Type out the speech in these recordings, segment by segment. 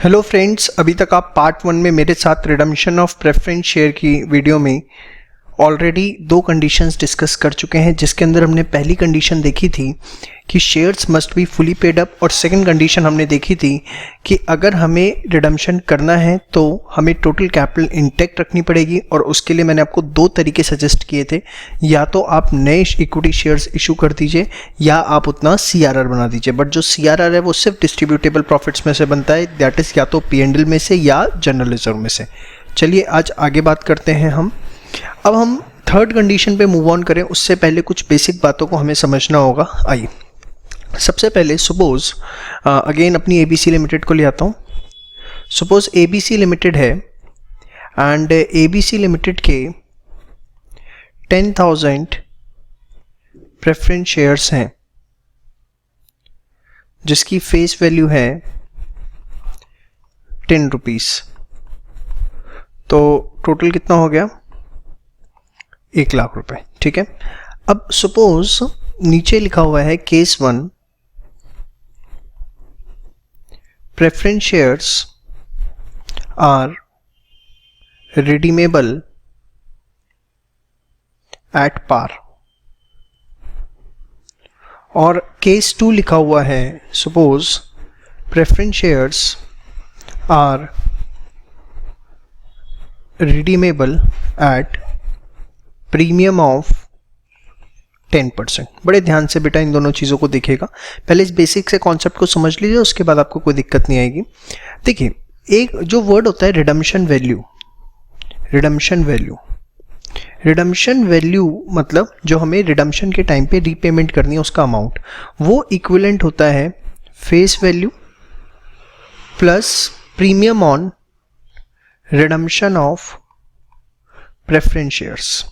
Hello friends, अभी तक आप पार्ट 1 में मेरे साथ रिडम्पशन ऑफ प्रेफरेंस शेयर की वीडियो में ऑलरेडी दो कंडीशंस डिस्कस कर चुके हैं, जिसके अंदर हमने पहली कंडीशन देखी थी कि shares must be fully paid up और सेकंड कंडीशन हमने देखी थी कि अगर हमें रिडम्पशन करना है तो हमें टोटल कैपिटल इंटैक्ट रखनी पड़ेगी। और उसके लिए मैंने आपको दो तरीके सजेस्ट किए थे, या तो आप नए इक्विटी शेयर्स इशू कर दीजिए या आप उतना CRR बना दीजिए। बट जो CRR है वो सिर्फ डिस्ट्रीब्यूटेबल प्रॉफिट्स में से बनता है, दैट इज़ या तो P&L में से या जनरल रिजर्व में से। चलिए आज आगे बात करते हैं हम। अब हम थर्ड कंडीशन पे मूव ऑन करें उससे पहले कुछ बेसिक बातों को हमें समझना होगा। आइए सबसे पहले सपोज अगेन अपनी ABC लिमिटेड को ले आता हूँ। सपोज ABC लिमिटेड है एंड ABC लिमिटेड के 10,000 प्रेफरेंस शेयर्स हैं जिसकी फेस वैल्यू है 10 रुपीज़। तो टोटल कितना हो गया? 1 लाख रुपए। ठीक है। अब सपोज नीचे लिखा हुआ है case 1, preference shares are redeemable at par. और केस 2 लिखा हुआ है suppose preference shares are redeemable at premium of 10%। बड़े ध्यान से बेटा इन दोनों चीज़ों को देखिएगा। पहले इस बेसिक से कॉन्सेप्ट को समझ लीजिए, उसके बाद आपको कोई दिक्कत नहीं आएगी। देखिए, एक जो वर्ड होता है रिडम्पशन वैल्यू, रिडम्पशन वैल्यू मतलब जो हमें रिडम्पशन के टाइम पे रीपेमेंट करनी है उसका अमाउंट, वो इक्विवेलेंट होता है face value plus premium on redemption of preference shares.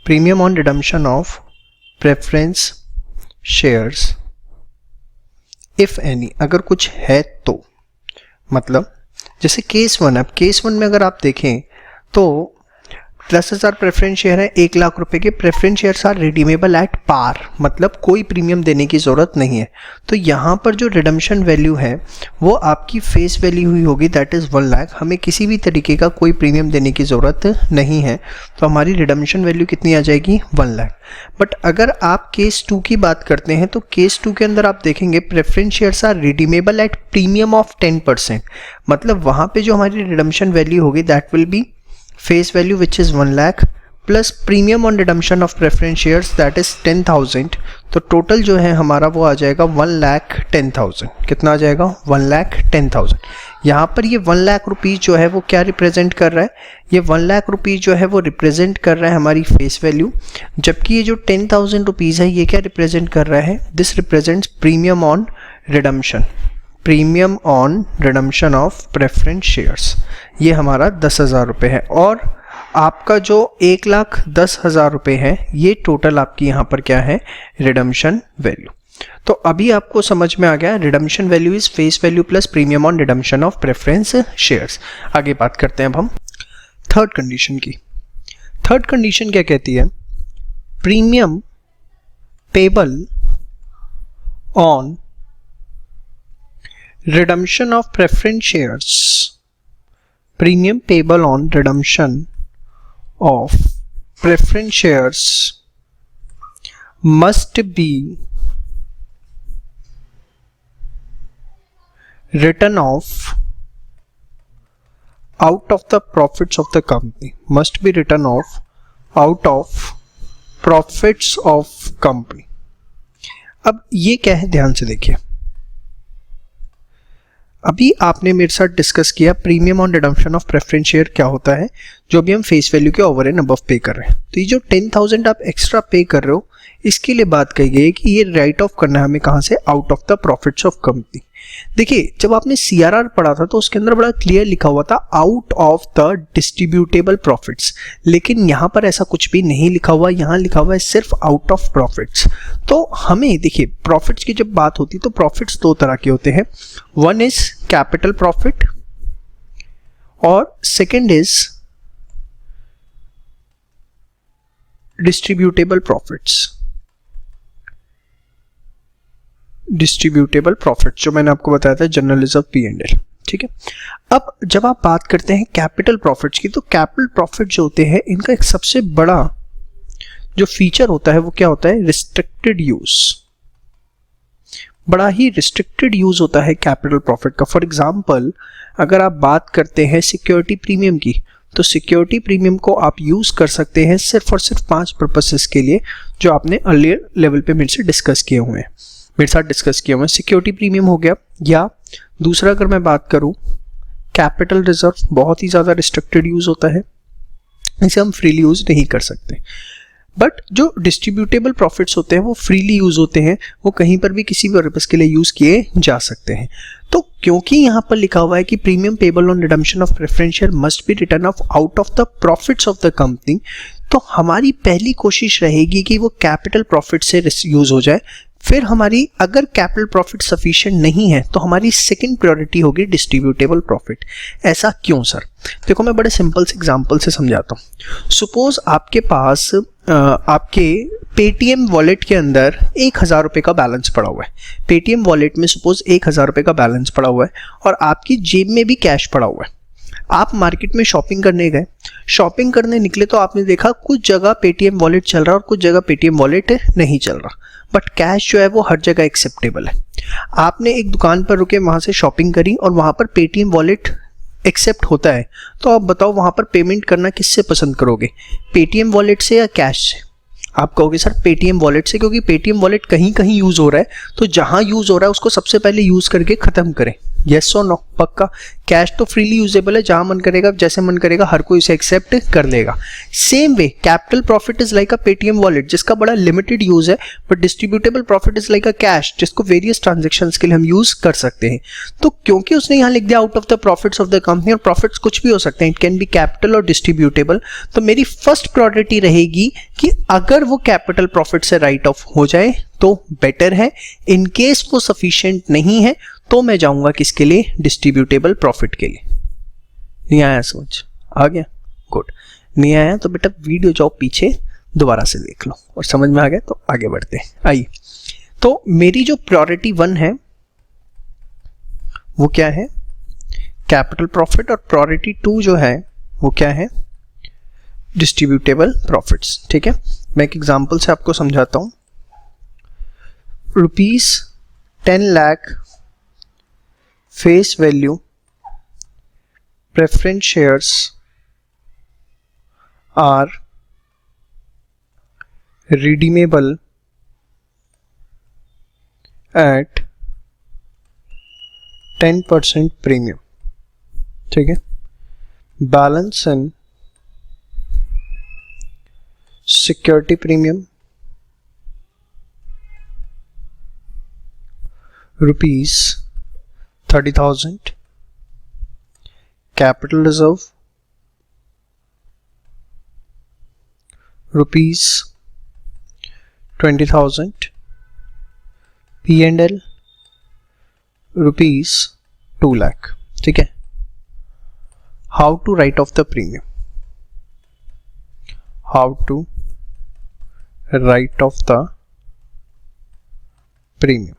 Premium on redemption of preference shares if any, अगर कुछ है तो। मतलब जैसे केस 1, अब केस 1 में अगर आप देखें तो 10,000 प्रेफरेंस शेयर है, 1 लाख रुपए के। Preference shares are redeemable at par, मतलब कोई प्रीमियम देने की जरूरत नहीं है। तो यहाँ पर जो रिडम्पशन वैल्यू है वो आपकी फेस वैल्यू हुई होगी, दैट इज़ 1 लाख। हमें किसी भी तरीके का कोई प्रीमियम देने की ज़रूरत नहीं है, तो हमारी रिडम्पशन वैल्यू कितनी आ जाएगी? 1 लाख। बट अगर आप केस 2 की बात करते हैं तो केस 2 के अंदर आप देखेंगे preference shares are redeemable at premium of 10%। मतलब वहाँ पे जो हमारी रिडम्पशन वैल्यू होगी that will be face value which is 1 lakh plus premium on redemption of preference shares that is 10,000। तो टोटल जो है हमारा वो आ जाएगा 1,10,000। कितना आ जाएगा? 1,10,000। यहाँ पर ये 1 लाख रुपीज़ जो है वो क्या रिप्रेजेंट कर रहा है? ये 1 लाख रुपीज़ जो है वो रिप्रेजेंट कर रहा है हमारी फेस वैल्यू, जबकि ये जो 10,000 रुपीज़ है ये क्या रिप्रेजेंट कर रहा है? This represents premium on redemption, premium on redemption of preference shares. ये हमारा 10,000 रुपये है। और आपका जो 1,10,000 रुपये है ये टोटल आपकी यहाँ पर क्या है? Redemption value. तो अभी आपको समझ में आ गया, redemption value is face value plus premium on redemption of preference shares. आगे बात करते हैं अब हम थर्ड कंडीशन की। थर्ड कंडीशन क्या कहती है? Premium payable on redemption of preference shares, premium payable on redemption of preference shares must be written off out of the profits of the company, must be written off out of profits of company। अब ये क्या है, ध्यान से देखिए। अभी आपने मेरे साथ डिस्कस किया premium on redemption of preference share क्या होता है, जो भी हम फेस वैल्यू के ओवर एंड अबव पे कर रहे हैं। तो ये जो 10,000 आप एक्स्ट्रा पे कर रहे हो, इसके लिए बात कही गई है कि ये राइट ऑफ करना है हमें कहाँ से? Out of the profits of company. देखिए, जब आपने CRR पढ़ा था तो उसके अंदर बड़ा क्लियर लिखा हुआ था out of the distributable profits, लेकिन यहाँ पर ऐसा कुछ भी नहीं लिखा हुआ, यहाँ लिखा हुआ है सिर्फ आउट ऑफ प्रॉफिट्स। तो हमें देखिए, प्रॉफिट्स की जब बात होती है तो प्रॉफिट्स दो तरह के होते हैं, वन इज कैपिटल प्रॉफिट और second is distributable profits. Distributable profit जो मैंने आपको बताया था जनरल रिजर्व P&L, ठीक है। अब जब आप बात करते हैं कैपिटल प्रॉफिट्स की, तो कैपिटल प्रॉफिट जो होते हैं इनका एक सबसे बड़ा जो फीचर होता है वो क्या होता है, रिस्ट्रिक्टेड यूज। बड़ा ही रिस्ट्रिक्टेड यूज होता है कैपिटल प्रॉफिट का। फॉर एग्जांपल अगर आप बात करते हैं सिक्योरिटी प्रीमियम की, तो सिक्योरिटी प्रीमियम को आप यूज कर सकते हैं सिर्फ और सिर्फ 5 पर्पसेस के लिए, जो आपने अर्लियर लेवल पे मेरे से डिस्कस किए हुए हैं, मेरे साथ डिस्कस किए हुए हैं। सिक्योरिटी प्रीमियम हो गया, या दूसरा अगर मैं बात करूं कैपिटल रिजर्व, बहुत ही ज़्यादा रिस्ट्रिक्टेड यूज होता है, इसे हम फ्रीली यूज नहीं कर सकते। बट जो डिस्ट्रीब्यूटेबल प्रॉफिट्स होते हैं वो फ्रीली यूज होते हैं, वो कहीं पर भी किसी भी पर्पस के लिए यूज किए जा सकते हैं। तो क्योंकि यहाँ पर लिखा हुआ है कि premium payable on redemption of preference share must be return of out of the profits of the company, तो हमारी पहली कोशिश रहेगी कि वो कैपिटल प्रॉफिट से यूज हो जाए। फिर हमारी अगर कैपिटल प्रॉफिट सफिशिएंट नहीं है तो हमारी सेकंड प्रायोरिटी होगी डिस्ट्रीब्यूटेबल प्रॉफिट। ऐसा क्यों सर? देखो मैं बड़े सिंपल से एग्जांपल से समझाता हूँ। सपोज आपके पास आपके पेटीएम वॉलेट के अंदर 1000 रुपये का बैलेंस पड़ा हुआ है। पेटीएम वॉलेट में सपोज 1000 रुपये का बैलेंस पड़ा हुआ है और आपकी जेब में भी कैश पड़ा हुआ है। आप मार्केट में शॉपिंग करने गए, शॉपिंग करने निकले तो आपने देखा कुछ जगह पेटीएम वॉलेट चल रहा है और कुछ जगह पेटीएम वॉलेट नहीं चल रहा, बट कैश जो है वो हर जगह एक्सेप्टेबल है। आपने एक दुकान पर रुके, वहाँ से शॉपिंग करी और वहाँ पर पेटीएम वॉलेट एक्सेप्ट होता है, तो आप बताओ वहाँ पर पेमेंट करना किससे पसंद करोगे, पेटीएम वॉलेट से या कैश से? आप कहोगे सर पेटीएम वॉलेट से, क्योंकि पेटीएम वॉलेट कहीं कहीं यूज़ हो रहा है, तो जहाँ यूज़ हो रहा है उसको सबसे पहले यूज़ करके ख़त्म करें। येस और नो? पक्का। कैश तो फ्रीली यूजेबल है, जहाँ मन करेगा जैसे मन करेगा हर कोई इसे एक्सेप्ट कर लेगा। Same way capital profit is like a Paytm wallet जिसका बड़ा लिमिटेड यूज है, but distributable profit is like a cash जिसको वेरियस ट्रांजेक्शंस के लिए हम यूज कर सकते हैं। तो क्योंकि उसने यहाँ लिख दिया out of the profits of the company, और प्रॉफिट्स कुछ भी हो सकते हैं, इट कैन बी कैपिटल और डिस्ट्रीब्यूटेबल, तो मेरी फर्स्ट प्रायोरिटी रहेगी कि अगर वो कैपिटल प्रॉफिट से राइट ऑफ हो जाए तो बेटर है। इन केस वो सफिशिएंट नहीं है तो मैं जाऊंगा किसके लिए, डिस्ट्रीब्यूटेबल प्रॉफिट के लिए। नहीं आया समझ? आ गया? गुड। नहीं आया तो बेटा वीडियो जाओ पीछे दोबारा से देख लो, और समझ में आ गया तो आगे बढ़ते हैं। आइए, तो मेरी जो प्रायोरिटी 1 है वो क्या है, कैपिटल प्रॉफिट, और प्रायोरिटी 2 जो है वो क्या है, डिस्ट्रीब्यूटेबल प्रॉफिट्स। ठीक है, मैं एक एग्जांपल से आपको समझाता हूं। ₹10 lakh face value preference shares are redeemable at 10% premium। ठीक है, balance in security premium ₹30,000, capital reserve ₹20,000, P&L ₹2 lakh. ठीक है, how to write off the premium, how to write off the premium,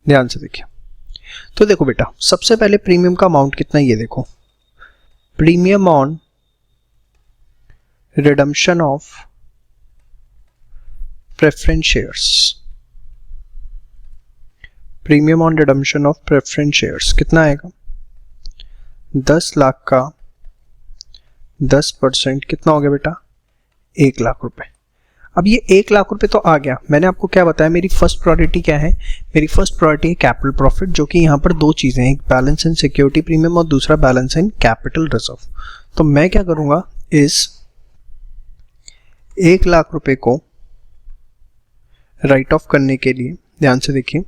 ध्यान से देखिए। तो देखो बेटा, सबसे पहले प्रीमियम का अमाउंट कितना है ये देखो, premium on redemption of preference shares, premium on redemption of preference shares कितना आएगा, 10 लाख का 10% कितना हो गया बेटा, 1 लाख रुपए। अब ये 1 लाख रुपए तो आ गया। मैंने आपको क्या बताया, मेरी फर्स्ट प्रायोरिटी क्या है, मेरी फर्स्ट प्रायोरिटी है कैपिटल प्रॉफिट, जो कि यहाँ पर 2 चीज़ें हैं, एक बैलेंस इन सिक्योरिटी प्रीमियम और दूसरा बैलेंस इन कैपिटल रिजर्व। तो मैं क्या करूँगा, इस 1 लाख रुपए को राइट ऑफ करने के लिए, ध्यान से देखिए,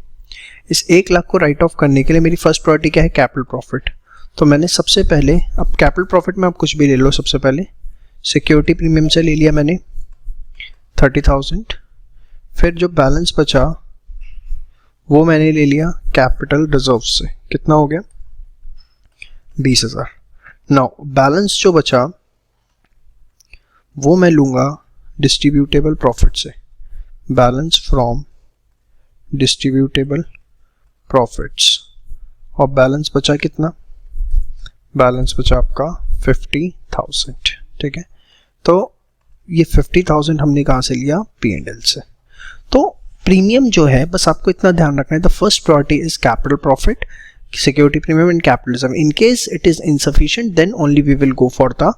इस 1 लाख को राइट ऑफ करने के लिए मेरी फर्स्ट प्रायोरिटी क्या है, कैपिटल प्रॉफिट। तो मैंने सबसे पहले, अब कैपिटल प्रॉफिट में आप कुछ भी ले लो, सबसे पहले सिक्योरिटी प्रीमियम से ले लिया मैंने 30,000, फिर जो बैलेंस बचा वो मैंने ले लिया कैपिटल रिजर्व से, कितना हो गया, 20,000। नाउ बैलेंस जो बचा वो मैं लूँगा डिस्ट्रीब्यूटेबल प्रॉफिट से, बैलेंस फ्रॉम डिस्ट्रीब्यूटेबल प्रॉफिट्स, और बैलेंस बचा कितना, बैलेंस बचा आपका 50,000। ठीक है, तो ये 50,000 हमने कहाँ से लिया? P&L से। तो प्रीमियम जो है, बस आपको इतना ध्यान रखना है, the first priority is capital profit, security premium and capital reserve. In case it is insufficient then only we will go for the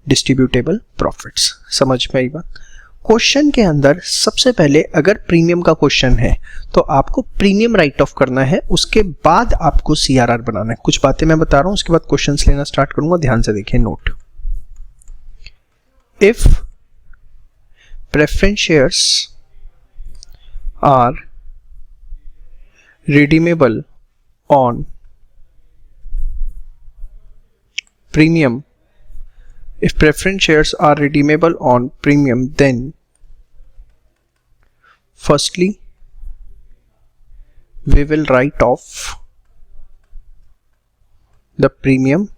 distributable profits. समझ में आई बात? क्वेश्चन के अंदर सबसे पहले अगर प्रीमियम का क्वेश्चन है तो आपको प्रीमियम राइट ऑफ करना है, उसके बाद आपको CRR बनाना है। कुछ बातें मैं बता रहा हूं, उसके बाद क्वेश्चंस लेना स्टार्ट करूंगा, ध्यान से देखिए। Note, if preference shares are redeemable on premium, if preference shares are redeemable on premium, then firstly we will write off the premium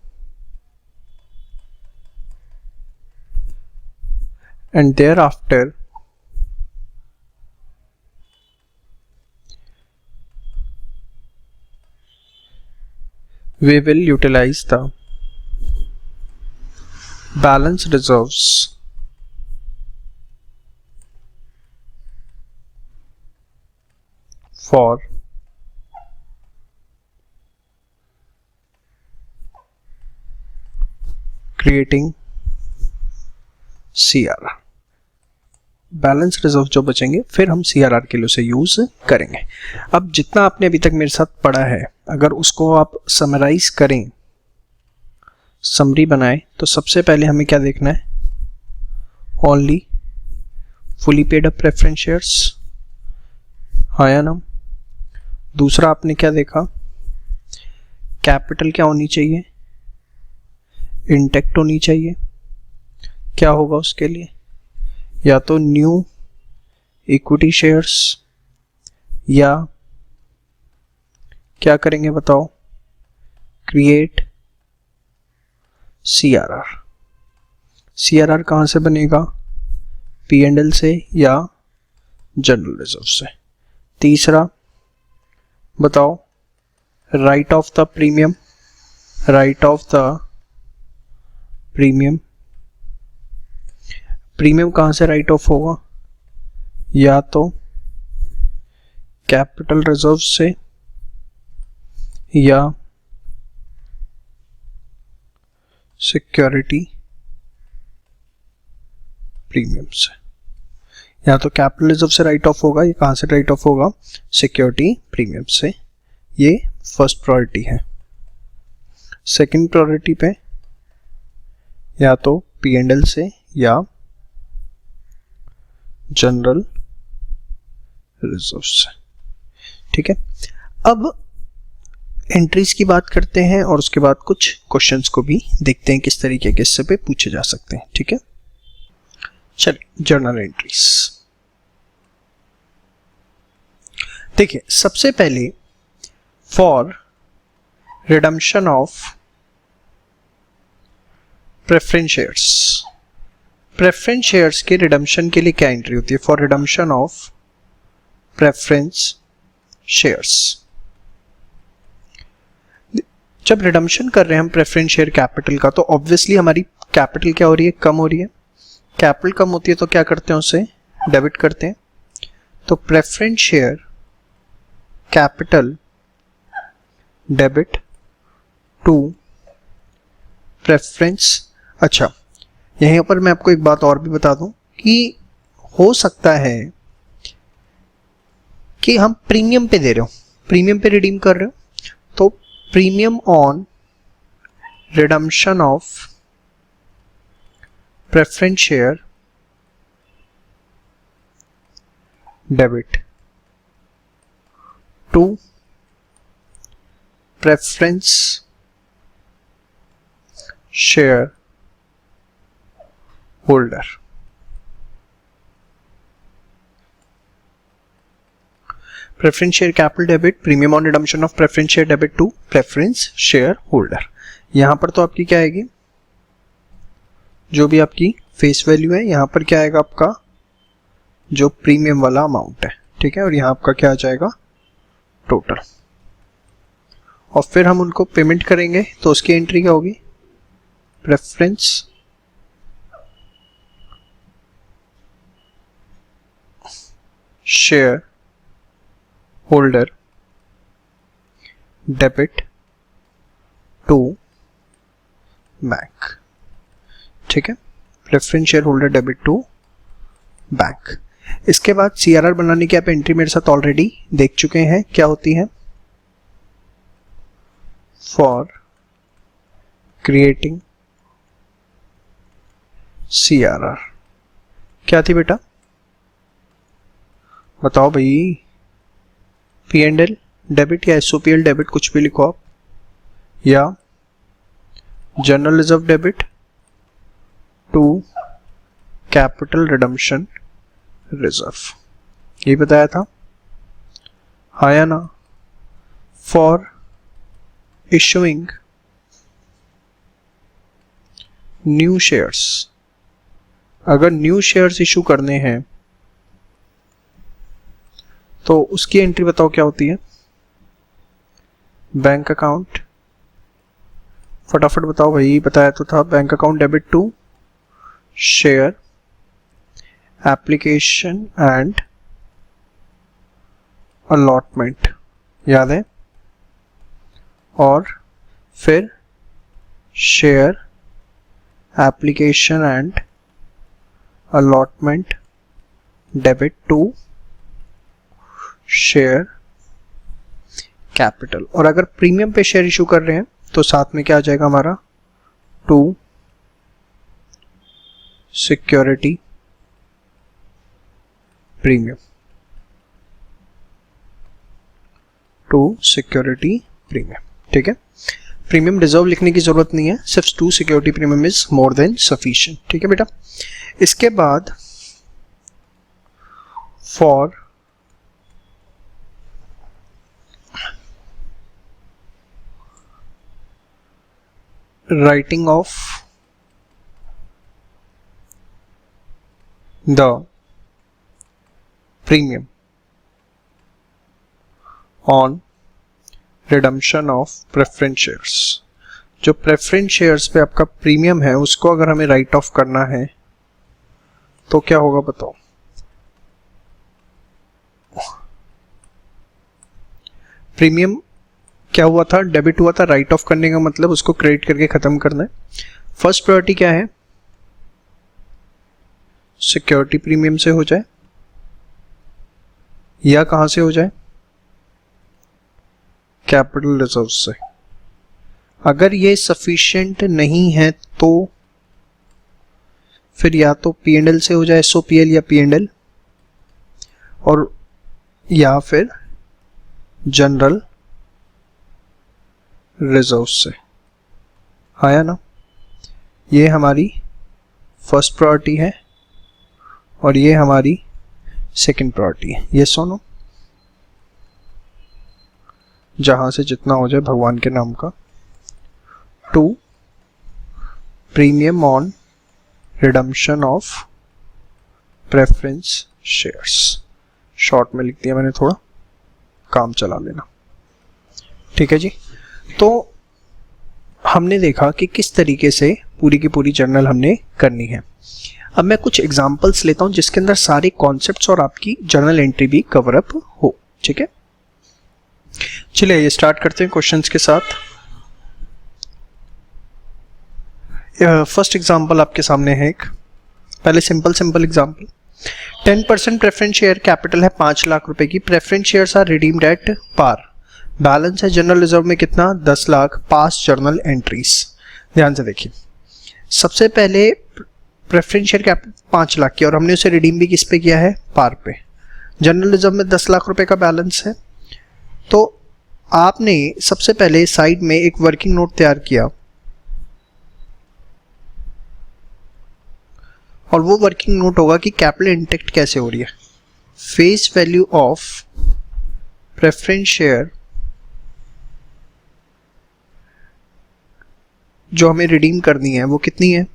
and thereafter we will utilize the balance reserves for creating CRR। Balance reserve जो बचेंगे फिर हम CRR के लिए उसे use करेंगे। अब जितना आपने अभी तक मेरे साथ पढ़ा है, अगर उसको आप समराइज करें, समरी बनाए, तो सबसे पहले हमें क्या देखना है? Only fully paid up preference shares, हाँ या ना? दूसरा आपने क्या देखा? कैपिटल क्या होनी चाहिए? इंटेक्ट होनी चाहिए। क्या होगा उसके लिए? या तो न्यू इक्विटी शेयर्स, या क्या करेंगे बताओ? Create CRR। CRR कहाँ से बनेगा? P&L से या जनरल रिजर्व से। तीसरा बताओ, right off the premium, right off the premium. Premium कहाँ से राइट ऑफ होगा? या तो कैपिटल रिजर्व से या सिक्योरिटी प्रीमियम से। या तो कैपिटल रिजर्व से राइट ऑफ होगा, ये कहाँ से राइट ऑफ होगा? सिक्योरिटी प्रीमियम से। ये फर्स्ट प्रायोरिटी है। सेकंड प्रायोरिटी पे या तो P&L से या जनरल रिजर्व से। ठीक है, अब एंट्रीज की बात करते हैं और उसके बाद कुछ क्वेश्चंस को भी देखते हैं किस तरीके के इससे पे पूछे जा सकते हैं। ठीक है, चलिए जर्नल एंट्रीज देखिए। सबसे पहले for redemption of preference shares, preference shares के रिडम्पशन के लिए क्या एंट्री होती है? For redemption of preference shares, जब रिडम्पशन कर रहे हैं हम प्रेफरेंस शेयर कैपिटल का, तो ऑब्वियसली हमारी कैपिटल क्या हो रही है? कम हो रही है। कैपिटल कम होती है तो क्या करते हैं? उसे डेबिट करते हैं। तो preference share capital debit to preference. अच्छा, यहीं पर मैं आपको एक बात और भी बता दूं कि हो सकता है कि हम प्रीमियम पे दे रहे हो, प्रीमियम पे रिडीम कर रहे हो, तो premium on redemption of preference share debit to preference share holder. Preference share capital debit, premium on redemption of preference share debit to preference share holder. यहां पर तो आपकी क्या आएगी? जो भी आपकी फेस वैल्यू है, यहां पर क्या आएगा? आपका जो प्रीमियम वाला अमाउंट है। ठीक है, और यहां आपका क्या आ जाएगा? टोटल। और फिर हम उनको पेमेंट करेंगे, तो उसकी एंट्री क्या होगी, preference share holder debit to bank. ठीक है, preference share holder debit to bank. इसके बाद CRR बनाने की आप एंट्री मेरे साथ ऑलरेडी देख चुके हैं, क्या होती है, फॉर क्रिएटिंग CRR। क्या थी बेटा, बताओ भाई, P&L डेबिट या SOPL डेबिट, कुछ भी लिखो आप, या general reserve debit to capital redemption reserve, ये बताया था, हाँ या ना। फॉर इशूइंग न्यू शेयर्स, अगर न्यू शेयर्स इशू करने हैं तो उसकी एंट्री बताओ क्या होती है, बैंक अकाउंट, फटाफट बताओ भाई, बताया तो था, bank account debit to share application and allotment, याद है, और फिर share application and allotment debit to share capital. और अगर प्रीमियम पे शेयर इशू कर रहे हैं तो साथ में क्या आ जाएगा हमारा, to security premium, to security premium. ठीक है, प्रीमियम रिजर्व लिखने की जरूरत नहीं है, सिर्फ to security premium is more than sufficient. ठीक है बेटा, इसके बाद for writing off the premium on redemption of preference shares, जो preference shares पे आपका प्रीमियम है उसको अगर हमें राइट ऑफ करना है तो क्या होगा बताओ, प्रीमियम क्या हुआ था, डेबिट हुआ था, राइट ऑफ करने का मतलब उसको क्रेडिट करके खत्म करना है। फर्स्ट प्रायोरिटी क्या है, सिक्योरिटी प्रीमियम से हो जाए या कहां से हो जाए, कैपिटल रिजर्व से। अगर ये सफिशिएंट नहीं है तो फिर या तो P&L से हो जाए, SOPL या P&L, और या फिर जनरल रिजर्व से, हाँ या ना। ये हमारी फर्स्ट प्रायोरिटी है और ये हमारी सेकंड प्रायोरिटी है, ये सुनो, जहां से जितना हो जाए भगवान के नाम का। To premium on redemption of preference shares, short में लिख दिया मैंने, थोड़ा काम चला लेना। ठीक है जी, तो हमने देखा कि किस तरीके से पूरी की पूरी जर्नल हमने करनी है। अब मैं कुछ एग्जांपल्स लेता हूं जिसके अंदर सारे कॉन्सेप्ट्स और आपकी जर्नल एंट्री भी कवर अप हो। ठीक है, चलिए ये स्टार्ट करते हैं क्वेश्चंस के साथ। फर्स्ट एग्जांपल आपके सामने है एक, पहले simple example. 10% preference share capital है 5 लाख रुपए की, preference shares are redeemed at par, balance है जनरल रिजर्व में कितना, 10 लाख, पास जर्नल एंट्रीज। ध्यान से देखिए, सबसे पहले प्रेफरेंस शेयर कैपिटल 5 लाख की और हमने उसे रिडीम भी किस पे किया है, पार पे। जनरल रिजर्व में 10 लाख रुपए का बैलेंस है, तो आपने सबसे पहले साइड में एक वर्किंग नोट तैयार किया और वो वर्किंग नोट होगा कि कैपिटल इंटेक्ट कैसे हो रही है। Face value of preference share जो हमें रिडीम करनी है वो कितनी है,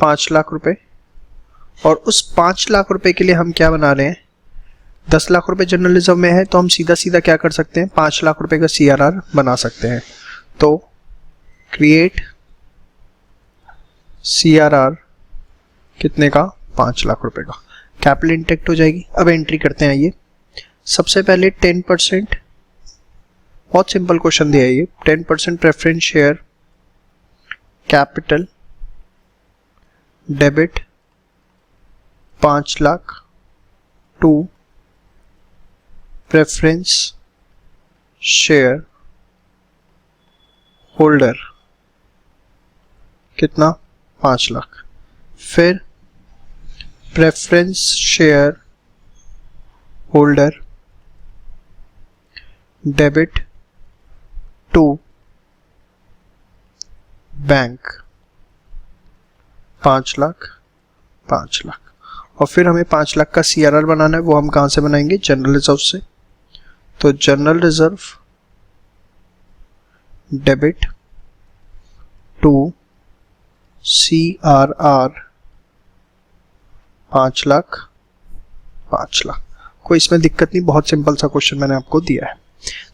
5 लाख रुपए, और उस 5 लाख रुपए के लिए हम क्या बना रहे हैं, 10 लाख रुपए जनरल रिजर्व में है तो हम सीधा सीधा क्या कर सकते हैं, 5 लाख रुपए का CRR बना सकते हैं। तो क्रिएट CRR कितने का, 5 लाख रुपए का, कैपिटल इंटेक्ट हो जाएगी। अब एंट्री करते हैं। ये सबसे पहले 10%, बहुत सिंपल क्वेश्चन दिया है ये, 10% preference share capital debit 5 lakh to preference share holder कितना, 5 लाख। फिर preference share holder debit to bank 5 lakh 5 lakh. और फिर हमें 5 लाख का CRR बनाना है, वो हम कहाँ से बनाएंगे, जनरल रिजर्व से। तो general reserve debit to CRR 5 lakh 5 lakh. कोई इसमें दिक्कत नहीं, बहुत सिंपल सा क्वेश्चन मैंने आपको दिया है।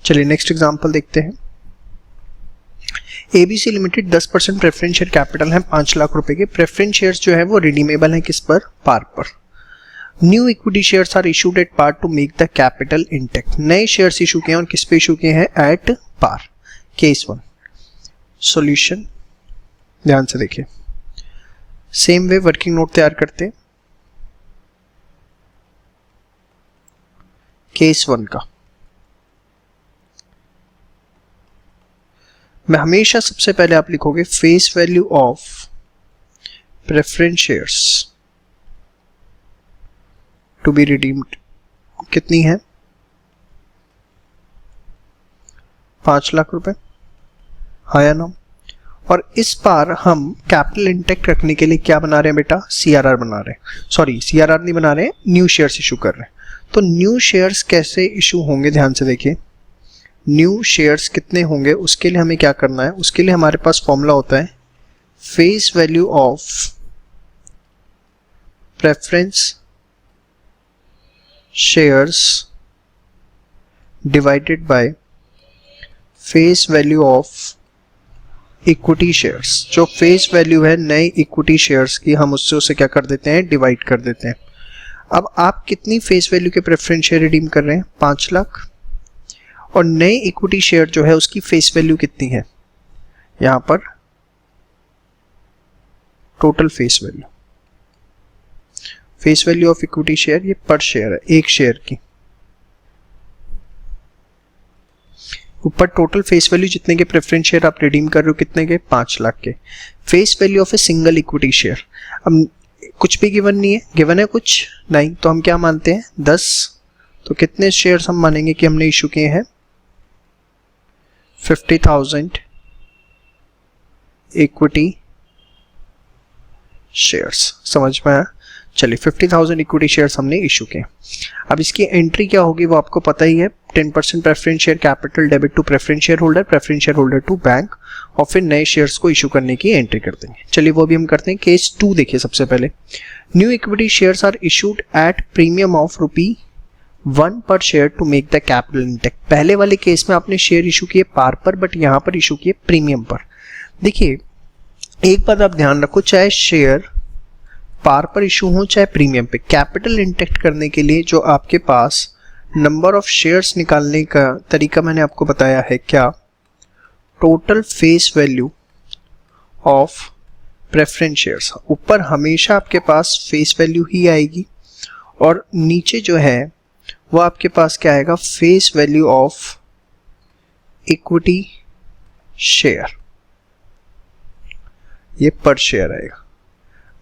चलिए नेक्स्ट एग्जांपल देखते हैं। ABC limited 10% preference share capital है 5 लाख रुपए के। प्रेफरेंस शेयर्स जो है वो रिडीमेबल है किस पर, पार पर। New equity shares are issued at par to make the capital intact. नए शेयर्स इशू किए हैं और किस पे इशू किए हैं, एट पार। केस 1 सॉल्यूशन, ध्यान से देखिए। सेम वे वर्किंग नोट तैयार करते हैं। केस 1 का मैं हमेशा सबसे पहले आप लिखोगे face value of preference shares to be redeemed कितनी है, 5 लाख रुपए, हाँ या ना। और इस बार हम कैपिटल इंटेक्ट रखने के लिए क्या बना रहे हैं बेटा, CRR बना रहे हैं। सॉरी CRR नहीं बना रहे हैं, न्यू शेयर्स इशू कर रहे हैं। तो न्यू शेयर्स कैसे इशू होंगे, ध्यान से देखिए। न्यू शेयर्स कितने होंगे, उसके लिए हमें क्या करना है, उसके लिए हमारे पास फॉर्मूला होता है face value of preference shares divided by face value of equity shares. जो फेस वैल्यू है नए इक्विटी शेयर्स की, हम उससे उसे क्या कर देते हैं, डिवाइड कर देते हैं। अब आप कितनी फेस वैल्यू के प्रेफरेंस शेयर रिडीम कर रहे हैं, 5 लाख। और नए इक्विटी शेयर जो है उसकी फेस वैल्यू कितनी है, यहां पर total face value of equity share, ये पर शेयर है, एक शेयर की ऊपर टोटल फेस वैल्यू जितने के प्रेफरेंस शेयर आप रिडीम कर रहे हो, कितने के, 5 लाख के। Face value of a single equity share, अब कुछ भी गिवन नहीं है, गिवन है कुछ नहीं, तो हम क्या मानते हैं, 10। तो कितने शेयर्स हम मानेंगे कि हमने इशू किए हैं, 50,000 इक्विटी शेयर्स। समझ में आया। चलिए 50,000 इक्विटी शेयर्स हमने इशू किए। अब इसकी एंट्री क्या होगी वो आपको पता ही है, 10% preference share capital debit to preference share holder to bank, और फिर नए शेयर्स को इशू करने की एंट्री कर देंगे। चलिए वो भी हम करते हैं। केस 2 देखिए सबसे पहले। New equity shares are issued at premium of ₹1 per share to make the capital intact. पहले वाले केस में आपने शेयर इशू किए पार पर, बट यहां पर इशू किए प्रीमियम पर। देखिए एक बात आप ध्यान रखो, चाहे शेयर पार पर इशू हो चाहे प्रीमियम पे, कैपिटल इंटेक्ट करने के लिए जो आपके पास नंबर ऑफ शेयर्स निकालने का तरीका मैंने आपको बताया है, क्या, total face value of preference shares. ऊपर हमेशा आपके पास फेस वैल्यू ही आएगी और नीचे जो है वो आपके पास क्या आएगा, face value of equity share, ये पर शेयर आएगा।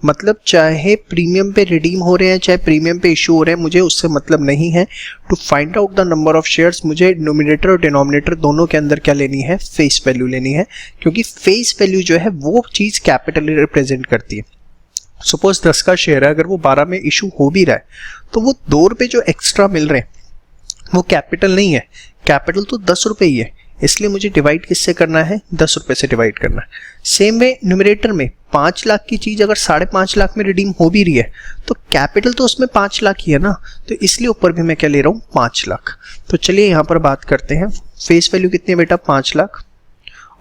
मतलब चाहे प्रीमियम पे रिडीम हो रहे हैं चाहे प्रीमियम पे इशू हो रहे हैं, मुझे उससे मतलब नहीं है। To find out the number of shares मुझे नोमिनेटर और डिनोमिनेटर दोनों के अंदर क्या लेनी है, फेस वैल्यू लेनी है, क्योंकि फेस वैल्यू जो है वो चीज कैपिटल रिप्रेजेंट करती है। सपोज 10 का शेयर है, अगर वो 12 में इशू हो भी रहा है तो वो 2 रुपए जो एक्स्ट्रा मिल रहे हैं वो कैपिटल नहीं है, कैपिटल तो 10 रुपए ही है। इसलिए मुझे डिवाइड किससे करना है, 10 रुपए से डिवाइड करना है। सेम वे न्यूमरेटर में 5 लाख की चीज अगर 5.5 लाख में रिडीम हो भी रही है तो कैपिटल तो उसमें 5 लाख ही है ना, तो इसलिए ऊपर भी मैं क्या ले रहा हूँ, 5 लाख। तो चलिए यहाँ पर बात करते हैं, फेस वैल्यू कितनी है बेटा, 5 लाख।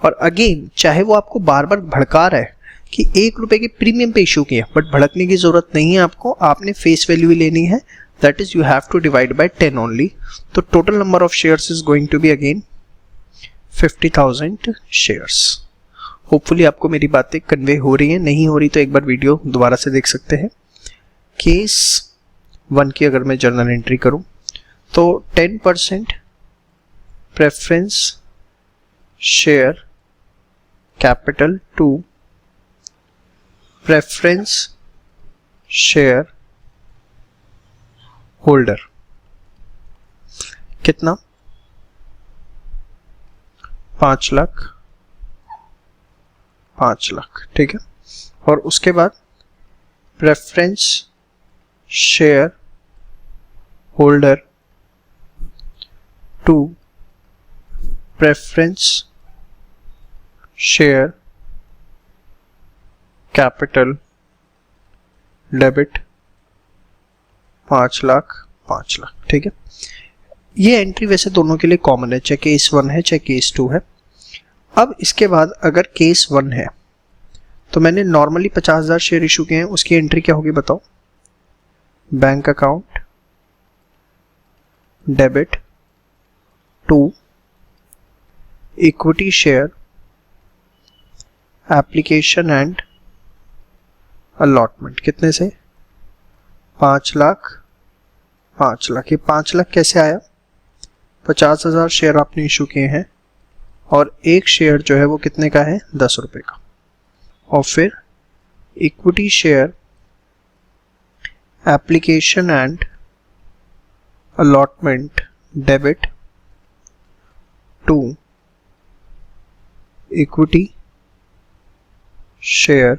और अगेन चाहे वो आपको बार बार भड़का रहा है कि 1 रुपए के प्रीमियम पे इशू किया, बट भड़कने की जरूरत नहीं है आपको, आपने फेस वैल्यू ही लेनी है, that is you have to divide by 10 only. तो total number of shares is going to be again 50,000 shares. Hopefully आपको मेरी बातें कन्वे हो रही हैं, नहीं हो रही तो एक बार वीडियो दोबारा से देख सकते हैं। केस 1 की अगर मैं जर्नल एंट्री करूं तो 10% preference share capital to preference share holder, कितना, 5 लाख, 5 लाख, ठीक है। और उसके बाद preference share holder to preference share capital debit 5 lakh, 5 lakh, ठीक है। ये एंट्री वैसे दोनों के लिए कॉमन है, चाहे केस 1 है चाहे केस 2 है। अब इसके बाद अगर केस 1 है तो मैंने नॉर्मली 50,000 शेयर इशू किए हैं, उसकी एंट्री क्या होगी बताओ, bank account debit to equity share application and allotment, कितने से, 5 लाख, 5 लाख। ये 5 लाख कैसे आया, 50,000 शेयर आपने इशू किए हैं और एक शेयर जो है वो कितने का है, 10 रुपए का। और फिर equity share application and allotment debit to equity share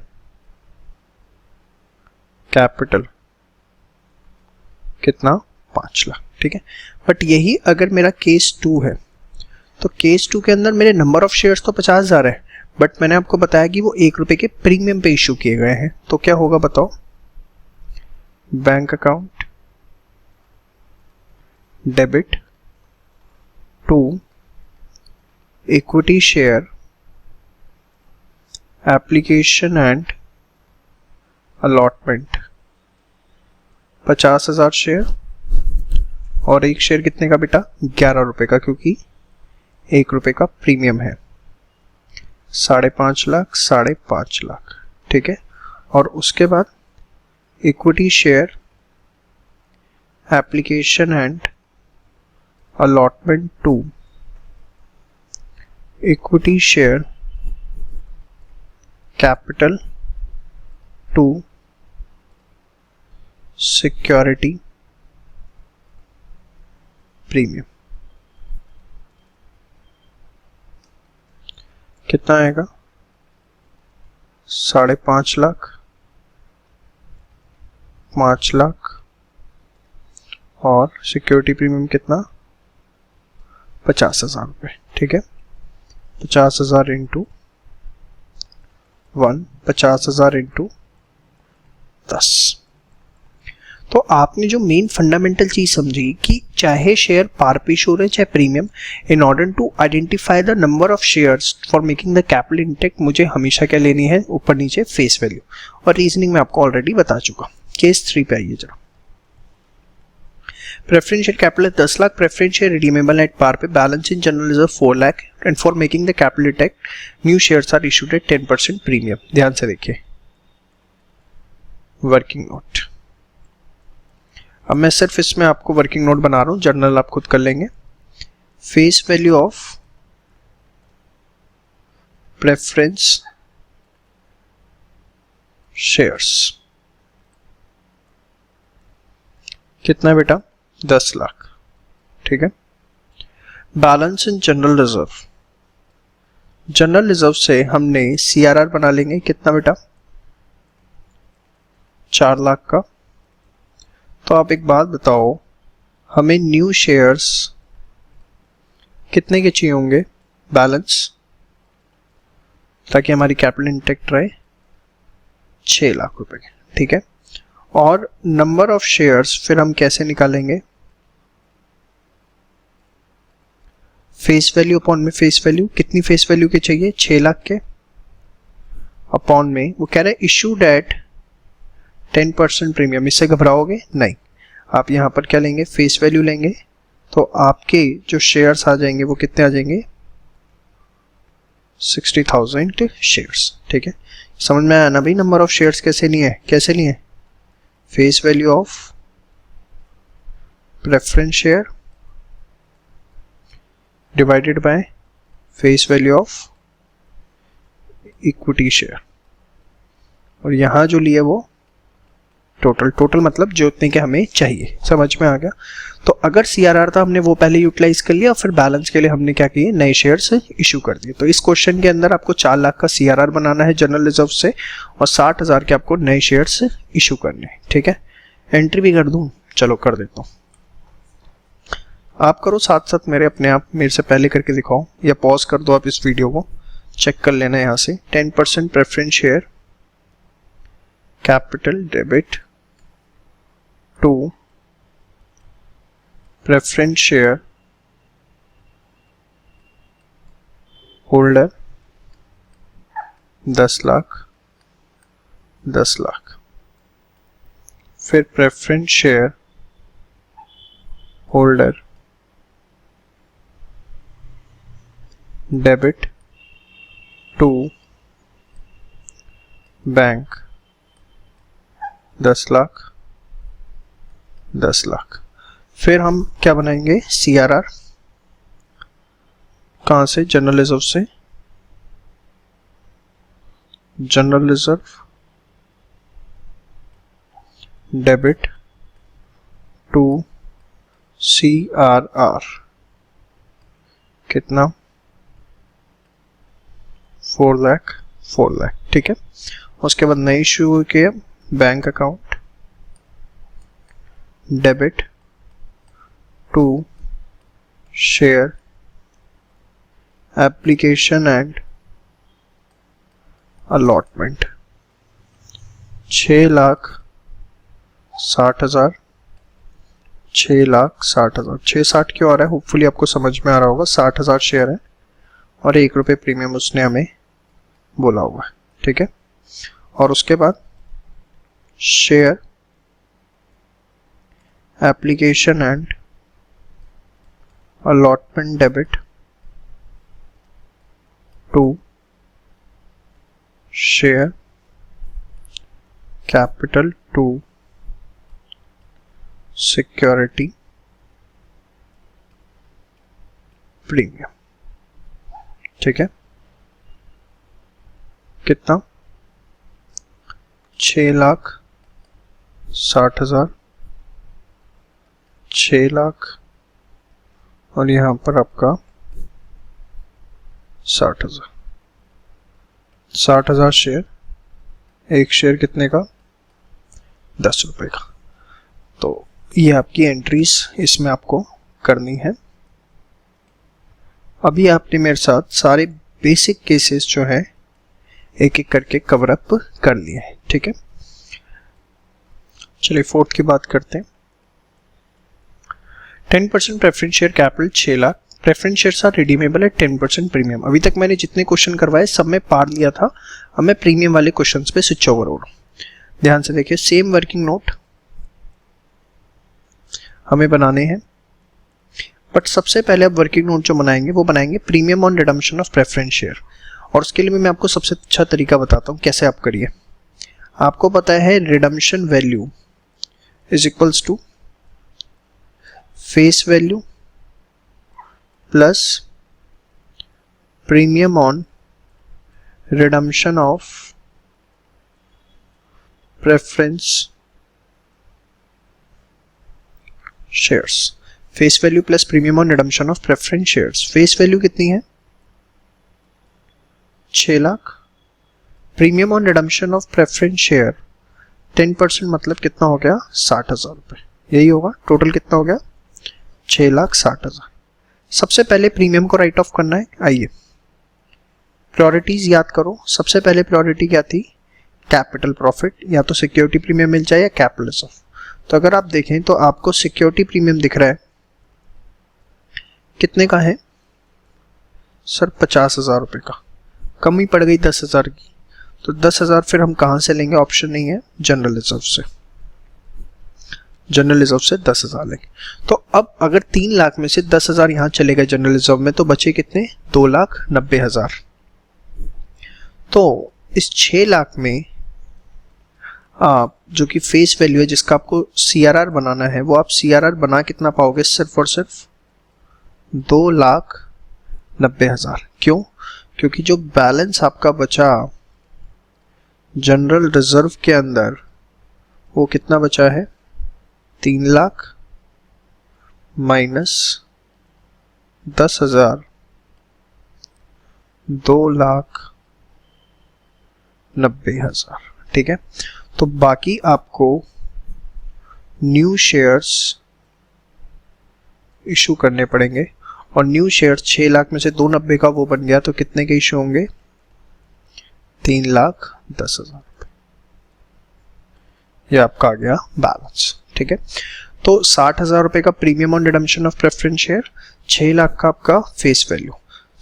capital, कितना, 5 लाख, ठीक है। बट यही अगर मेरा केस 2 है तो केस 2 के अंदर मेरे नंबर ऑफ शेयर्स तो 50,000 है, बट मैंने आपको बताया कि वो 1 रुपए के प्रीमियम पे इशू किए गए हैं। तो क्या होगा बताओ, bank account debit to equity share application and allotment 50,000 share और एक शेयर कितने का बेटा, 11 रुपए का, क्योंकि 1 रुपए का प्रीमियम है, 5.5 लाख, 5.5 लाख, ठीक है। और उसके बाद equity share application and allotment to equity share capital to security premium, कितना आएगा, 5.5 लाख, 5 लाख और सिक्योरिटी प्रीमियम कितना, 50,000 रुपये, ठीक है। 50,000 इंटू 1, 50,000 इंटू 10। तो आपने जो मेन फंडामेंटल चीज समझी कि चाहे शेयर पार पे इशू रहे चाहे premium, in order to identify the number of shares for making the capital intact मुझे हमेशा क्या लेनी है, ऊपर नीचे फेस वैल्यू। और रीजनिंग में आपको ऑलरेडी बता चुका। केस 3 पे आइए जरा। Preference share capital 10 lakh, preference share redeemable at par पे, balance in general reserve 4 lakh, and for making the capital intake new shares are issued at 10% premium. ध्यान से देखिए वर्किंग नोट। अब मैं सिर्फ इसमें आपको वर्किंग नोट बना रहा हूं, जर्नल आप खुद कर लेंगे। Face value of preference shares कितना है बेटा, 10 लाख, ठीक है। Balance in general reserve, general reserve से हमने सीआरआर बना लेंगे, कितना बेटा, 4 लाख का। तो आप एक बात बताओ, हमें न्यू शेयर्स कितने के चाहिए होंगे, बैलेंस, ताकि हमारी कैपिटल इंटैक्ट रहे 6 लाख रुपए के, ठीक है। और नंबर ऑफ शेयर्स फिर हम कैसे निकालेंगे, फेस वैल्यू अपॉन में फेस वैल्यू, कितनी फेस वैल्यू के चाहिए 6 लाख के, अपॉन में वो कह रहे हैं इशूड एट 10% प्रीमियम। इससे घबराओगे नहीं, आप यहाँ पर क्या लेंगे, फेस वैल्यू लेंगे, तो आपके जो शेयर्स आ जाएंगे वो कितने आ जाएंगे 60,000 शेयर्स, ठीक है। समझ में आया ना भाई, नंबर ऑफ शेयर्स कैसे लिए, face value of preference share divided by face value of equity share, और यहां जो लिए वो टोटल मतलब जो उतने के हमें चाहिए। समझ में आ गया। तो अगर सीआरआर था हमने वो पहले यूटिलाइज कर लिया, फिर बैलेंस के लिए हमने क्या किए, नए शेयर्स इशू कर दिए। तो इस क्वेश्चन के अंदर आपको 4 लाख का सीआरआर बनाना है जनरल रिजर्व से, और 60,000 के आपको नए शेयर्स इशू करने हैं, ठीक है। एंट्री भी कर दूं, चलो कर देता हूं, आप करो साथ साथ मेरे, अपने आप मेरे से पहले करके दिखाओ, या पॉज कर दो आप इस वीडियो को, चेक कर लेना यहाँ से। 10% preference share capital debit to preference share holder 10 lakh 10 lakh, फिर preference share holder debit to bank 10 lakh 10 lakh. फिर हम क्या बनाएंगे, सीआरआर, कहां से, जनरल रिजर्व से, general reserve debit to CRR, कितना 4 लाख, ठीक है। उसके बाद नई इशू किया bank account debit to share application and allotment 6,60,000 6,60,000 660 क्यों आ रहा है, होपफुली आपको समझ में आ रहा होगा। 60,000 शेयर है और 1 रुपये प्रीमियम उसने हमें बोला हुआ है, ठीक है। और उसके बाद share application and allotment debit to share capital to security premium, ठीक है। कितना 6,60,000 6 लाख, और यहां पर आपका 60,000 60,000 शेयर, एक शेयर कितने का 10 रुपए का। तो ये आपकी एंट्रीज इसमें आपको करनी है। अभी आपने मेरे साथ सारे बेसिक केसेस जो है एक एक करके कवर अप कर लिए हैं, ठीक है। चलिए फोर्थ की बात करते हैं। 10% preference share capital 6 lakh, preference shares are redeemable at 10% premium. अभी तक मैंने जितने क्वेश्चन करवाए सब में पार लिया था, अब मैं प्रीमियम वाले क्वेश्चंस पे स्विच ओवर हो रहा हूं। ध्यान से देखिए, सेम वर्किंग नोट हमें बनाने हैं, बट सबसे पहले अब वर्किंग नोट जो बनाएंगे वो बनाएंगे premium on redemption of preference share. और उसके लिए मैं आपको सबसे अच्छा तरीका बताता हूं कैसे आप करिए। आपको पता है redemption value is equals to face value plus premium on redemption of preference shares. Face value plus premium on redemption of preference shares. Face value कितनी है 6 lakh, premium on redemption of preference share 10% मतलब कितना हो गया 60,000 रुपए, यही होगा। Total कितना हो गया 6,60,000। सबसे पहले प्रीमियम को राइट ऑफ करना है। आइए प्रायोरिटीज याद करो, सबसे पहले प्रायोरिटी क्या थी, कैपिटल प्रॉफिट, या तो सिक्योरिटी प्रीमियम मिल जाए या कैपिटल रिजर्व। तो अगर आप देखें तो आपको सिक्योरिटी प्रीमियम दिख रहा है, कितने का है सर, 50,000 रुपये का, कमी पड़ गई 10,000 की, तो 10,000 फिर हम कहाँ से लेंगे, ऑप्शन नहीं है, जनरल रिजर्व से, जनरल रिजर्व से 10,000 लेंगे। तो अब अगर 3 लाख में से 10,000 यहाँ चले गए जनरल रिजर्व में, तो बचे कितने, 2,90,000। तो इस 6 लाख में आप जो कि फेस वैल्यू है, जिसका आपको CRR बनाना है, वो आप CRR बना कितना पाओगे, सिर्फ और सिर्फ 2,90,000। क्यों, क्योंकि जो बैलेंस आपका बचा जनरल रिजर्व के अंदर, वो कितना बचा है, 3 लाख माइनस 10,000, 2,90,000। ठीक है, तो बाकी आपको न्यू शेयर्स इशू करने पड़ेंगे, और न्यू शेयर्स 6 लाख में से 290 का वो बन गया, तो कितने के इशू होंगे, 3,10,000। ये आपका आ गया बैलेंस। ठीक है, तो 60,000 रुपए का premium on redemption of preference share, 6 lakh का आपका फेस वैल्यू,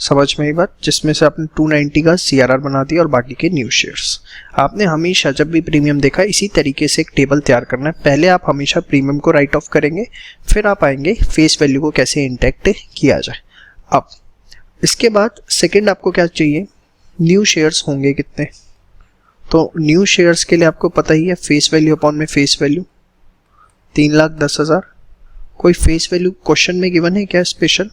समझ में ही बात, जिसमें से आपने 290 का CRR बना दिया और बाकी के न्यू शेयर्स। आपने हमेशा जब भी प्रीमियम देखा इसी तरीके से एक टेबल तैयार करना है, पहले आप हमेशा प्रीमियम को राइट ऑफ करेंगे, फिर आप आएंगे फेस वैल्यू को कैसे इंटैक्ट किया जाए। अब इसके बाद सेकंड आपको क्या चाहिए, न्यू शेयर्स होंगे कितने, तो न्यू शेयर्स के लिए आपको पता ही है, फेस वैल्यू अपॉन में फेस वैल्यू, 3,10,000। कोई फेस वैल्यू क्वेश्चन में गिवन है क्या स्पेशल,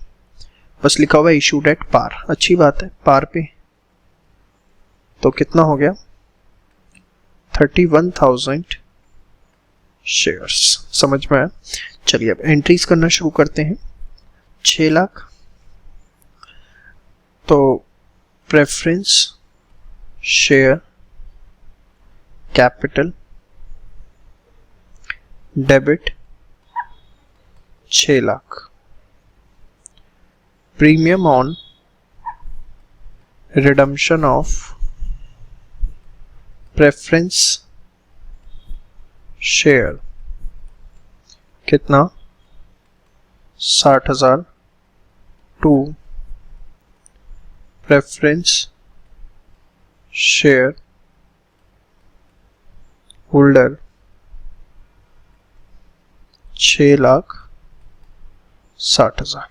बस लिखा हुआ है इशूड एट पार, अच्छी बात है, पार पे, तो कितना हो गया, 31,000 शेयर्स। समझ में आया, चलिए अब एंट्रीज करना शुरू करते हैं। 6 लाख, तो preference share capital debit 6 lakh, premium on redemption of preference share कितना, 60,000 टू प्रेफरेंस शेयर होल्डर 6,60,000।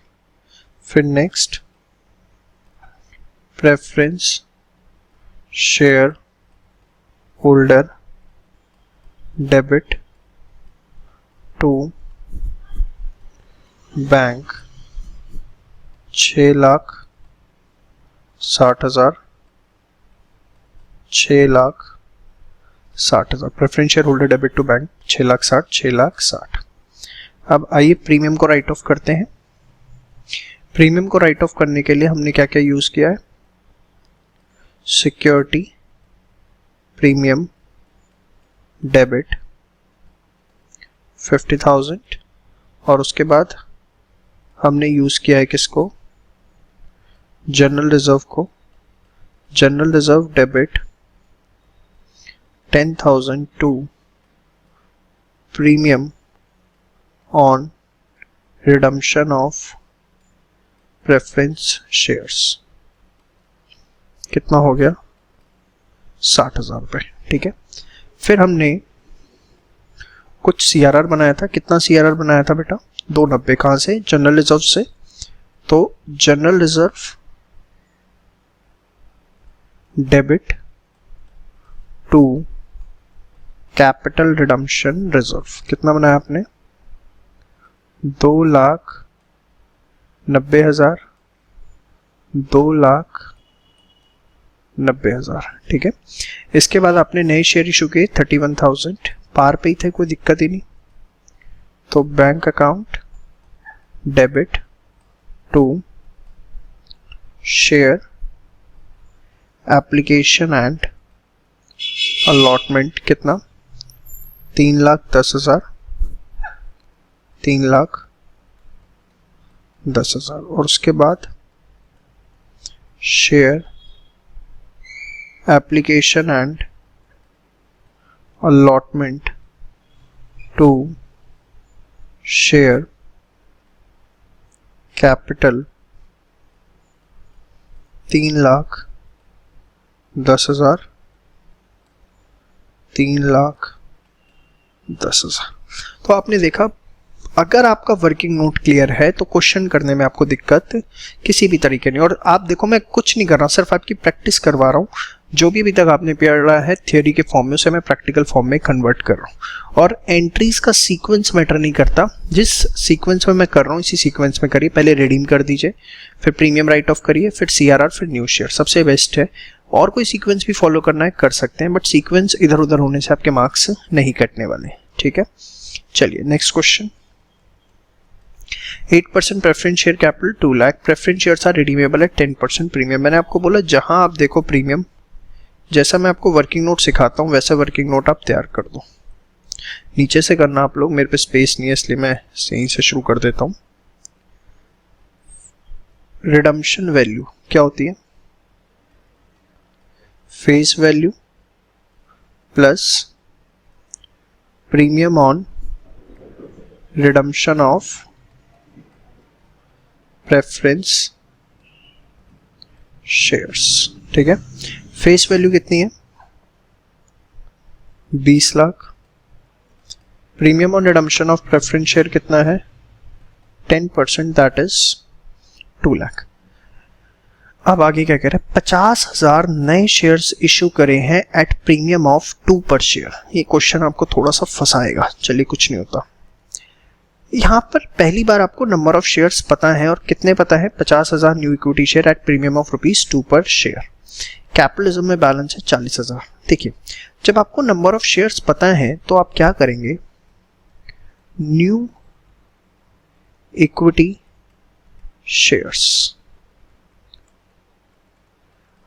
फिर next preference share holder debit to bank 6,60,000, 6,60,000 preference share holder debit to bank 6,60,000, 6,60,000। अब आइए प्रीमियम को राइट ऑफ करते हैं। प्रीमियम को right of करने के लिए हमने क्या क्या यूज किया है, सिक्योरिटी प्रीमियम डेबिट 50,000, और उसके बाद हमने यूज किया है किसको, जनरल रिजर्व को, general reserve debit 10,000 to premium on redemption of preference shares, कितना हो गया, 60,000 रुपये। ठीक है, फिर हमने कुछ CRR बनाया था, कितना CRR बनाया था बेटा, 290, कहाँ से, जनरल रिजर्व से, तो general reserve debit to capital redemption reserve, कितना बनाया आपने, 2,90,000, 2,90,000। ठीक है, इसके बाद आपने नए शेयर इशू किए 31,000, पार पे ही थे, कोई दिक्कत ही नहीं, तो bank account debit to share application and allotment, कितना, 3,10,000, 3,10,000, और उसके बाद share application and allotment to share capital 3,10,000 3,10,000। तो आपने देखा, अगर आपका वर्किंग नोट क्लियर है तो क्वेश्चन करने में आपको दिक्कत किसी भी तरीके नहीं। और आप देखो, मैं कुछ नहीं कर रहा, सिर्फ आपकी प्रैक्टिस करवा रहा हूँ। जो भी अभी तक आपने पढ़ा है थियोरी के फॉर्म में, उसे मैं प्रैक्टिकल फॉर्म में कन्वर्ट कर रहा हूँ। और एंट्रीज का सीक्वेंस मैटर नहीं करता, जिस सीक्वेंस में मैं कर रहा हूँ इसी सीक्वेंस में करिए। पहले रिडीम कर दीजिए, फिर प्रीमियम राइट ऑफ करिए, फिर CRR, फिर न्यू शेयर, सबसे बेस्ट है। और कोई सीक्वेंस भी फॉलो करना है कर सकते हैं, बट सीक्वेंस इधर उधर होने से आपके मार्क्स नहीं कटने वाले। ठीक है, चलिए next question. 8% preference share capital 2 lakh, preference shares are redeemable at 10% premium. मैंने आपको बोला जहां आप देखो प्रीमियम, जैसा मैं आपको वर्किंग नोट सिखाता हूं वैसा वर्किंग नोट आप तैयार कर दो। नीचे से करना आप लोग, मेरे पे स्पेस नहीं है इसलिए मैं यहीं से शुरू कर देता हूं। रिडम्पशन वैल्यू क्या होती है? Face value plus premium on redemption of preference shares. ठीक है, फेस वैल्यू कितनी है? 20 lakh. Premium on redemption of preference share कितना है? 10%, दैट इज 2 लाख। अब आगे क्या कह रहे हैं? 50,000 नए शेयर्स इश्यू करे हैं एट प्रीमियम ऑफ 2 पर शेयर। ये क्वेश्चन आपको थोड़ा सा फंसाएगा, चलिए कुछ नहीं होता। यहाँ पर पहली बार आपको नंबर ऑफ शेयर्स पता है, और कितने पता है? 50,000 new equity share eight premium of ₹2 पर शेयर। कैपिटलिज्म में बैलेंस है 40,000। देखिए, जब आपको नंबर ऑफ शेयर्स पता है तो आप क्या करेंगे? न्यू इक्विटी शेयर्स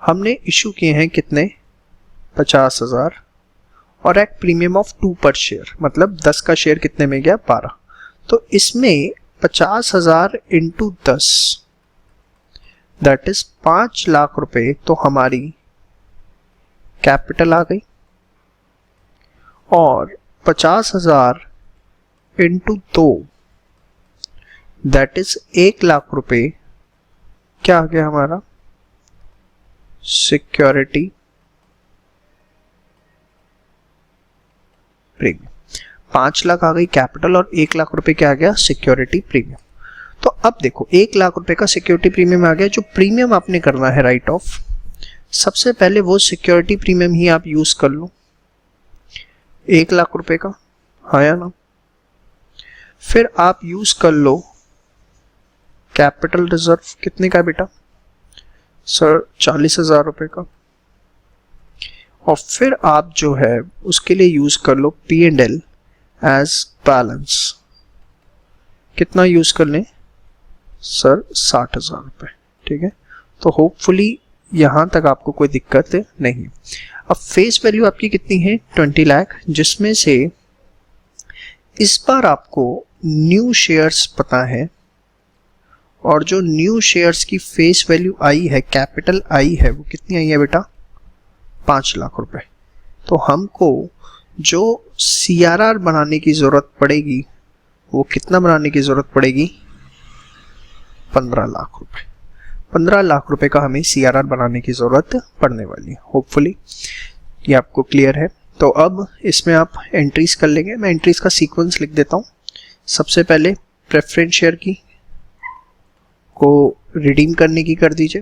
हमने इश्यू किए हैं कितने? 50,000, और एट प्रीमियम ऑफ 2 पर शेयर, मतलब 10 का शेयर कितने में गया? 12। तो इसमें 50,000 इंटू 10 दैट इज 5 लाख रुपए, तो हमारी कैपिटल आ गई। और 50,000 इंटू 2 दैट इज 1 लाख रुपए, क्या आ गया हमारा? Security premium. 5 लाख आ गई कैपिटल और 1 लाख रुपए क्या आ गया? Security premium. तो अब देखो, 1 लाख रुपए का सिक्योरिटी प्रीमियम आ गया। जो प्रीमियम आपने करना है राइट ऑफ, सबसे पहले वो सिक्योरिटी प्रीमियम ही आप यूज कर लो, 1 लाख रुपए का, हाँ या ना? फिर आप यूज कर लो कैपिटल रिजर्व, कितने का बेटा? सर 40,000 रुपए का। और फिर आप जो है उसके लिए यूज कर लो P&L एज बैलेंस, कितना यूज कर लें? सर 60,000 रुपए। ठीक है, तो होपफुली यहां तक आपको कोई दिक्कत नहीं। अब फेस वैल्यू आपकी कितनी है? 20 लाख, जिसमें से इस बार आपको न्यू शेयर्स पता है, और जो न्यू शेयर्स की फेस वैल्यू आई है, कैपिटल आई है, वो कितनी आई है बेटा? 5 लाख रुपए। तो हमको जो CRR बनाने की जरूरत पड़ेगी, वो कितना बनाने की जरूरत पड़ेगी? 15 लाख रुपए। 15 लाख रुपए का हमें CRR बनाने की जरूरत पड़ने वाली है। होपफुली ये आपको क्लियर है। तो अब इसमें आप एंट्रीज कर लेंगे। मैं एंट्रीज का सीक्वेंस लिख देता हूँ। सबसे पहले प्रेफरेंस शेयर की को रिडीम करने की कर दीजिए,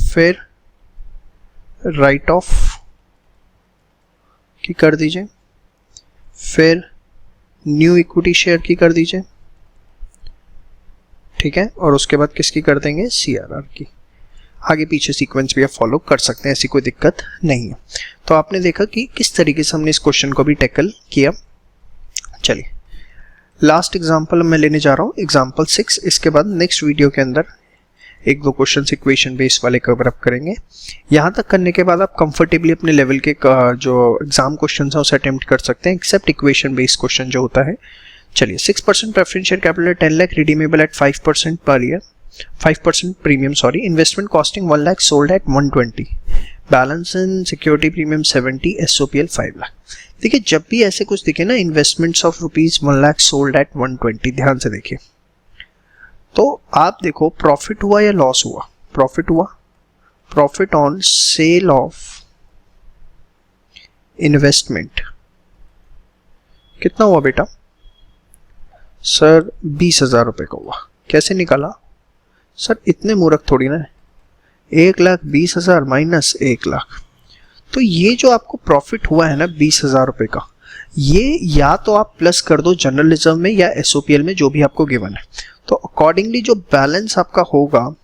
फिर राइट ऑफ की कर दीजिए, फिर न्यू इक्विटी शेयर की कर दीजिए, ठीक है, और उसके बाद किसकी कर देंगे? CRR की। आगे पीछे सीक्वेंस भी आप फॉलो कर सकते हैं, ऐसी कोई दिक्कत नहीं है। तो आपने देखा कि किस तरीके से हमने इस क्वेश्चन को भी टैकल किया। चलिए लास्ट एग्जांपल मैं लेने जा रहा हूँ, एग्जांपल 6। इसके बाद नेक्स्ट वीडियो के अंदर 1-2 क्वेश्चन इक्वेशन बेस्ड वाले कवर अप करेंगे। यहाँ तक करने के बाद आप कंफर्टेबली अपने लेवल के जो एग्जाम क्वेश्चन है उसे अटेम्प्ट कर सकते हैं, एक्सेप्ट इक्वेशन बेस्ड क्वेश्चन जो होता है। चलिए 6% preference share capital 10 lakh, redeemable eight 5% per year, 5% premium, sorry, investment costing 1 lakh, sold at 120। Balance in security premium 70, SOPL 5 lakh. देखिए जब भी ऐसे कुछ दिखे ना, investments of rupees 1 lakh sold at 120, ध्यान से देखिए। तो आप देखो प्रॉफिट हुआ या लॉस हुआ? प्रॉफिट हुआ। Profit on sale of investment कितना हुआ बेटा? सर 20,000 रुपए का हुआ। कैसे निकाला? सर इतने मूर्ख थोड़ी ना है, 1,20,000 माइनस 1 लाख। तो ये जो आपको प्रॉफिट हुआ है ना 20,000 रुपए का, ये या तो आप प्लस कर दो जर्नलिज्म में या SOPL में, जो भी आपको गिवन है। तो अकॉर्डिंगली जो बैलेंस आपका होगा,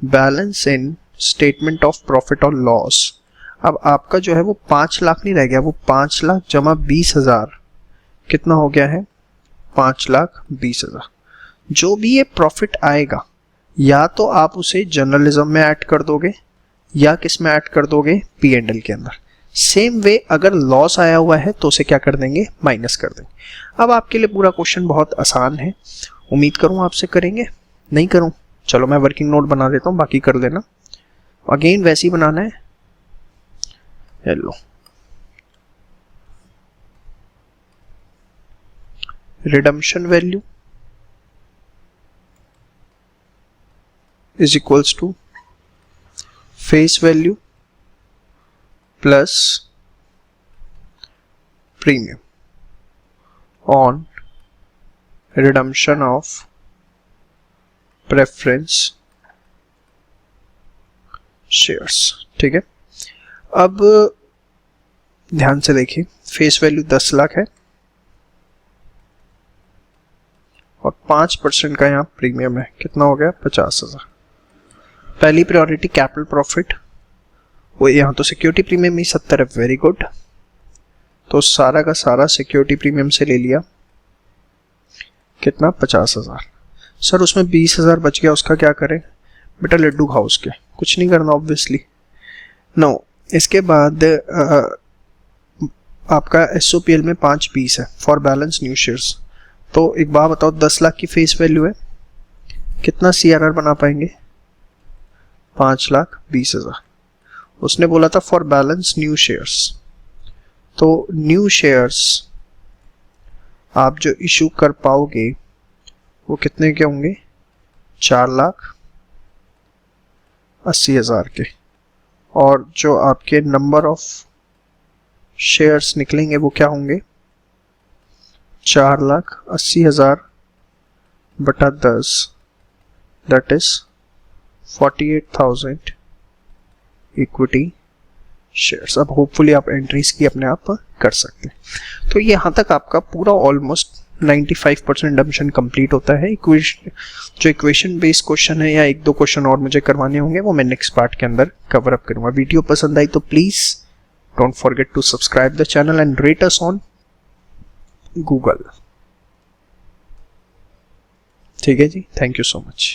balance in statement of profit और लॉस, अब आपका जो है वो 5 लाख नहीं रह गया, वो 5 लाख जमा 20,000 कितना हो गया है? 5,20,000। जो भी ये प्रॉफिट आएगा या तो आप उसे जर्नलिज्म में ऐड कर दोगे या किस में ऐड कर दोगे? P&L के अंदर। सेम वे अगर लॉस आया हुआ है तो उसे क्या कर देंगे? माइनस कर देंगे। अब आपके लिए पूरा क्वेश्चन बहुत आसान है, उम्मीद करूं आपसे करेंगे। नहीं करूं? चलो मैं वर्किंग नोट बना देता हूं, बाकी कर देना। अगेन वैसे ही बनाना है। Hello, redemption value is equals to face value plus premium on redemption of preference shares। ठीक है, अब ध्यान से देखिए, फेस वैल्यू 10 लाख है और 5% का यहाँ प्रीमियम है। कितना हो गया? 50,000। पहली प्रायोरिटी कैपिटल प्रॉफिट, वो यहाँ तो सिक्योरिटी प्रीमियम ही 70 है। वेरी गुड, तो सारा का सारा सिक्योरिटी प्रीमियम से ले लिया। कितना? 50,000। सर उसमें 20,000 बच गया, उसका क्या करें? बेटा लड्डू खाओ उसके, कुछ नहीं करना ऑब्वियसली। नो, इसके बाद आपका SOPL में 5 पीस है फॉर बैलेंस न्यू शेयर्स। तो एक बात बताओ, 10 लाख की फेस वैल्यू है, कितना CRR बना पाएंगे? 5,20,000। उसने बोला था फॉर बैलेंस न्यू शेयर्स, तो न्यू शेयर्स आप जो इशू कर पाओगे वो कितने के होंगे? 4,80,000 के। और जो आपके नंबर ऑफ शेयर्स निकलेंगे वो क्या होंगे? 4,80,000 बटा 10, दैट इज 48,000 इक्विटी शेयर्स। अब होपफुली आप एंट्रीज की अपने आप कर सकते हैं। तो यहाँ तक आपका पूरा ऑलमोस्ट 95% डम्पशन कंप्लीट होता है। जो इक्वेशन बेस्ड क्वेश्चन है या 1-2 क्वेश्चन और मुझे करवाने होंगे वो मैं नेक्स्ट पार्ट के अंदर कवर अप करूँगा। वीडियो पसंद आई तो please don't forget to subscribe the channel and rate us on Google. ठीक है जी, थैंक यू सो मच।